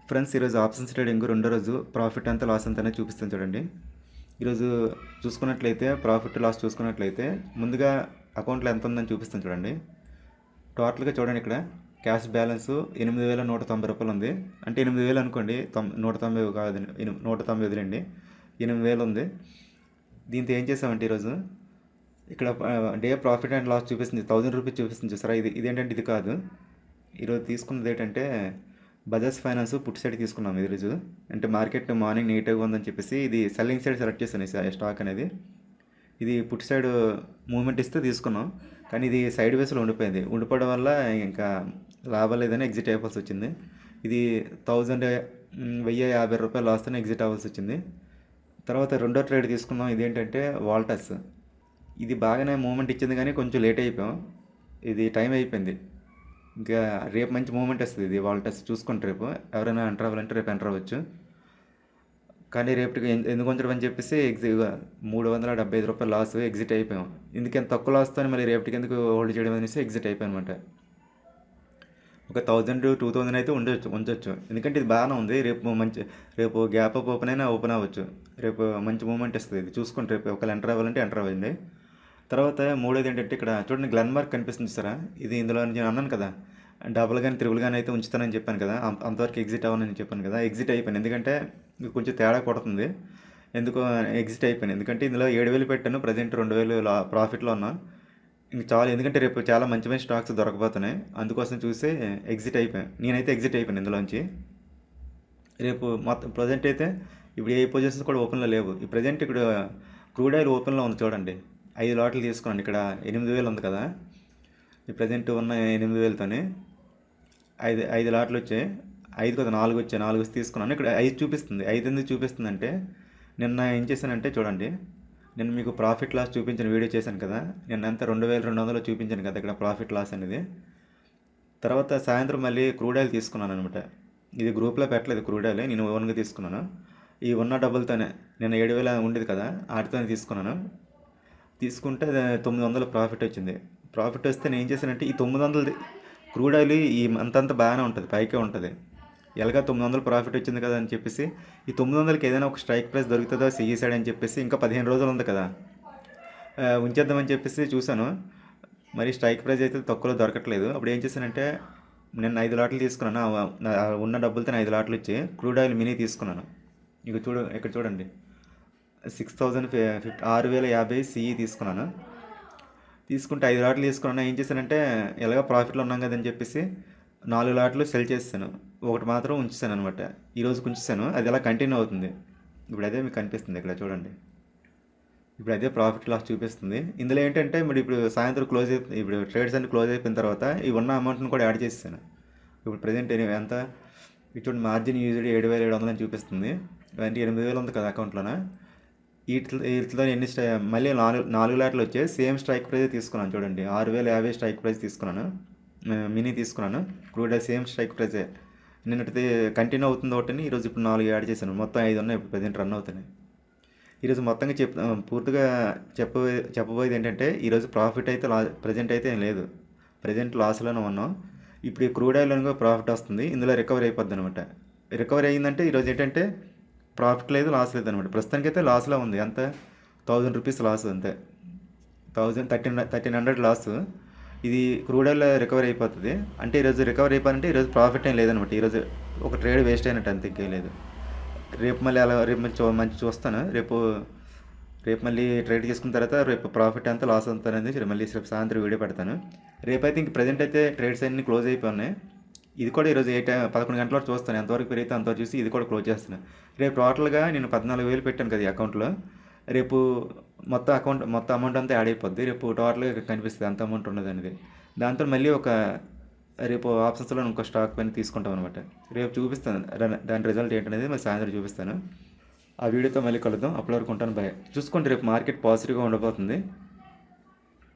Friends, ఈరోజు options trading రెండో రోజు ప్రాఫిట్ ఎంత లాస్ ఎంత అనేది చూపిస్తాను చూడండి. ఈరోజు చూసుకున్నట్లయితే ప్రాఫిట్ లాస్ చూసుకున్నట్లయితే ముందుగా అకౌంట్లో ఎంత ఉందని చూపిస్తాను చూడండి. టోటల్గా చూడండి, ఇక్కడ క్యాష్ బ్యాలెన్స్ 8,190 రూపాయలు ఉంది. అంటే 8,000 అనుకోండి, 190 కాదు, 190 వదిలేండి, 8,000 ఉంది. దీంతో ఏం చేసామంటే ఈరోజు ఇక్కడ డే ప్రాఫిట్ అండ్ లాస్ చూపిస్తుంది, 1000 రూపీస్ చూపిస్తుంది చూసారా. ఇదేంటంటే ఇది కాదు. ఈరోజు తీసుకున్నది ఏంటంటే బజాజ్ ఫైనాన్స్ పుట్ సైడ్ తీసుకున్నాం ఈరోజు. అంటే మార్కెట్ మార్నింగ్ నెగిటివ్గా ఉందని చెప్పేసి ఇది సెల్లింగ్ సైడ్ సెలెక్ట్ చేశాను ఈ స్టాక్ అనేది. ఇది పుట్ సైడ్ మూవ్మెంట్ ఇస్తే తీసుకున్నాం, కానీ ఇది సైడ్ వేస్లో ఉండిపోయింది. ఉండిపోవడం వల్ల ఇంకా లాభం లేదని ఎగ్జిట్ అయిపోవాల్సి వచ్చింది. ఇది 1,050 రూపాయలు లాస్తోనే ఎగ్జిట్ అవ్వాల్సి వచ్చింది. తర్వాత రెండో ట్రేడ్ తీసుకున్నాం, ఇదేంటంటే వాల్టస్. ఇది బాగానే మూవ్మెంట్ ఇచ్చింది కానీ కొంచెం లేట్ అయిపోయాం. ఇది టైం అయిపోయింది. ఇంకా రేపు మంచి మూమెంట్ వస్తుంది. ఇది వాల్టస్ చూసుకుంటే రేపు ఎవరైనా ఎంటర్ అవ్వాలంటే రేపు ఎంటర్ అవ్వచ్చు. కానీ రేపటికి ఎందుకు ఉంచడం అని చెప్పేసి 375 రూపాయలు లాస్ ఎగ్జిట్ అయిపోయాం. ఎందుకంత తక్కువ లాస్తో మళ్ళీ రేపటికి ఎందుకు హోల్డ్ చేయడం అనేసి ఎగ్జిట్ అయిపోయాం అనమాట. ఒక 1,000-2,000 అయితే ఉంచవచ్చు, ఎందుకంటే ఇది బాగానే ఉంది. రేపు గ్యాప్ అప్ ఓపెన్ అయినా ఓపెన్ అవ్వచ్చు. రేపు మంచి మూమెంట్ వస్తుంది. ఇది చూసుకుంటే రేపు ఒకవేళ ఎంటర్ అవ్వాలంటే ఎంటర్ అవ్వండి. తర్వాత మూడోది ఏంటంటే ఇక్కడ చూడండి, గ్లెన్మార్క్ కనిపిస్తుంది సారా. ఇది ఇందులో నేను అన్నాను కదా, డబుల్ కానీ త్రిబుల్ కానీ అయితే ఉంచుతానని చెప్పాను కదా, అంతవరకు ఎగ్జిట్ అవ్వనని చెప్పాను కదా. ఎగ్జిట్ అయిపోయాను, ఎందుకంటే కొంచెం తేడా కొడుతుంది. ఎందుకు ఎగ్జిట్ అయిపోయాను, ఎందుకంటే ఇందులో 7,000 పెట్టాను, ప్రజెంట్ 2,000 ప్రాఫిట్లో ఉన్నా. ఇంక చాలు, ఎందుకంటే రేపు చాలా మంచి మంచి స్టాక్స్ దొరకబోతున్నాయి. అందుకోసం చూసి ఎగ్జిట్ అయిపోయాను. నేనైతే ఎగ్జిట్ అయిపోయాను ఇందులోంచి. రేపు మొత్తం ప్రజెంట్ అయితే ఇప్పుడు ఏ పొజిషన్స్ కూడా ఓపెన్లో లేవు. ఈ ప్రజెంట్ ఇక్కడ క్రూడ్ ఆయిల్ ఓపెన్లో ఉంది చూడండి. 5 లాట్లు తీసుకున్నాను. ఇక్కడ 8,000 ఉంది కదా, ఈ ప్రజెంట్ ఉన్న 8,000తోనే 5 లాట్లు వచ్చాయి. 5 కదా 4 వచ్చాయి, 4 తీసుకున్నాను. ఇక్కడ 5 చూపిస్తుంది. 5 ఎందుకు చూపిస్తుంది అంటే, నిన్న ఏం చేశానంటే చూడండి, నేను మీకు ప్రాఫిట్ లాస్ చూపించిన వీడియో చేశాను కదా, నిన్న అంతా 2,200 చూపించాను కదా ఇక్కడ ప్రాఫిట్ లాస్ అనేది. తర్వాత సాయంత్రం మళ్ళీ క్రూడ్ ఆయిల్ తీసుకున్నాను అనమాట. ఇది గ్రూప్లో పెట్టలేదు క్రూడ్ ఆయిల్, నేను ఓన్గా తీసుకున్నాను. ఈ ఉన్న డబ్బులతోనే నిన్న 7,000 ఉండేది కదా, వాటితోనే తీసుకున్నాను. తీసుకుంటే 900 ప్రాఫిట్ వచ్చింది. ప్రాఫిట్ వస్తే నేను ఏం చేశానంటే, ఈ 900 క్రూడ్ ఆయిల్ ఈ అంతంత బాగానే ఉంటుంది, పైకే ఉంటుంది. ఎలాగా 900 ప్రాఫిట్ వచ్చింది కదా అని చెప్పేసి ఈ 900కి ఏదైనా ఒక స్ట్రైక్ ప్రైస్ దొరుకుతుందో సిఈ సైడ్ అని చెప్పేసి, ఇంకా 15 రోజులు ఉంది కదా, ఉంచేద్దామని చెప్పేసి చూశాను. మరి స్ట్రైక్ ప్రైస్ అయితే తక్కువలో దొరకట్లేదు. అప్పుడు ఏం చేశానంటే, నేను 5 లాట్లు తీసుకున్నాను. ఉన్న డబ్బులతో 5 లాట్లు ఇచ్చి క్రూడ్ ఆయిల్ మినీ తీసుకున్నాను. ఇక్కడ చూడండి, 6,050 సిఈ తీసుకున్నాను. తీసుకుంటే 5 లాట్లు తీసుకున్నాను. ఏం చేశానంటే, ఎలాగో ప్రాఫిట్లో ఉన్నాం కదని చెప్పేసి 4 లాట్లు సెల్ చేస్తాను, ఒకటి మాత్రం ఉంచాను అనమాట. ఈరోజు ఉంచాను, అది ఎలా కంటిన్యూ అవుతుంది. ఇప్పుడు అదే మీకు కనిపిస్తుంది ఇక్కడ చూడండి. ఇప్పుడు అదే ప్రాఫిట్ లాస్ చూపిస్తుంది. ఇందులో ఏంటంటే మరి ఇప్పుడు సాయంత్రం ఇప్పుడు ట్రేడ్స్ అన్ని క్లోజ్ అయిపోయిన తర్వాత ఈ ఉన్న అమౌంట్ని కూడా యాడ్ చేస్తాను. ఇప్పుడు ప్రజెంట్ ఎంత ఇటు మార్జిన్ యూజ్డ్ 7,700 అని చూపిస్తుంది. అంటే 8,000 ఉంది కదా అకౌంట్లోన. వీటిలో మళ్ళీ 4 లాట్లు వచ్చాయి. సేమ్ స్ట్రైక్ ప్రైస్ తీసుకున్నాను చూడండి, 6,050 స్ట్రైక్ ప్రైస్ తీసుకున్నాను. మినీ తీసుకున్నాను. క్రూడ్ సేమ్ స్ట్రైక్ ప్రైజే. నిన్నటిది కంటిన్యూ అవుతుంది ఒకటి, ఈరోజు ఇప్పుడు 4 యాడ్ చేశాను. మొత్తం 5 ఉన్నాయి ఇప్పుడు ప్రజెంట్ రన్ అవుతున్నాయి. ఈరోజు మొత్తంగా పూర్తిగా చెప్పబోయేది ఏంటంటే, ఈరోజు ప్రాఫిట్ అయితే ప్రజెంట్ అయితే ఏం లేదు, ప్రజెంట్ లాస్లోనే ఉన్నాం. ఇప్పుడు ఈ క్రూడ్ ఆయిల్ కూడా ప్రాఫిట్ వస్తుంది, ఇందులో రికవరీ అయిపోద్ది అనమాట. రికవరీ అయ్యిందంటే ఈరోజు ఏంటంటే ప్రాఫిట్ లేదు, లాస్ లేదు అనమాట. ప్రస్తుతానికైతే లాస్లో ఉంది. అంత 1,000 రూపీస్ లాస్, అంతే. 1,300 లాస్. ఇది క్రూడ్ ఆయిల్ రికవరీ అయిపోతుంది. అంటే ఈరోజు రికవరీ అయిపోయిందంటే ఈరోజు ప్రాఫిట్ ఏం లేదనమాట. ఈరోజు ఒక ట్రేడ్ వేస్ట్ అయినట్టు, అంతే, ఇంకేం లేదు. రేపు మళ్ళీ రేపు మంచి చూస్తాను. రేపు మళ్ళీ ట్రేడ్ చేసుకున్న తర్వాత రేపు ప్రాఫిట్ ఎంత లాస్ ఎంత అనేది మళ్ళీ రేపు సాయంత్రం వీడియో పెడతాను. రేపైతే ఇంక ప్రజెంట్ అయితే ట్రేడ్స్ అన్నీ క్లోజ్ అయిపోయినాయి. ఇది కూడా ఈరోజు 11 గంటల వరకు చూస్తాను, ఎంతవరకు పెరిగితే అంతవరకు చూసి ఇది కూడా క్లోజ్ చేస్తాను. రేపు టోటల్గా నేను 14,000 పెట్టాను కదా ఈ అకౌంట్లో. రేపు మొత్తం అమౌంట్ అంతా యాడ్ అయిపోద్ది. రేపు టోటల్గా కనిపిస్తుంది ఎంత అమౌంట్ ఉన్నది అనేది. దాంతో మళ్ళీ రేపు ఆప్షన్స్లో ఇంకో స్టాక్ పైన తీసుకుంటాం అనమాట. రేపు చూపిస్తాను దాని రిజల్ట్ ఏంటనేది మళ్ళీ సాయంత్రం చూపిస్తాను. ఆ వీడియోతో మళ్ళీ కలుద్దాం. అప్పటి వరకు ఉంటాను, బాయ్. చూసుకోండి, రేపు మార్కెట్ పాజిటివ్గా ఉండబోతుంది.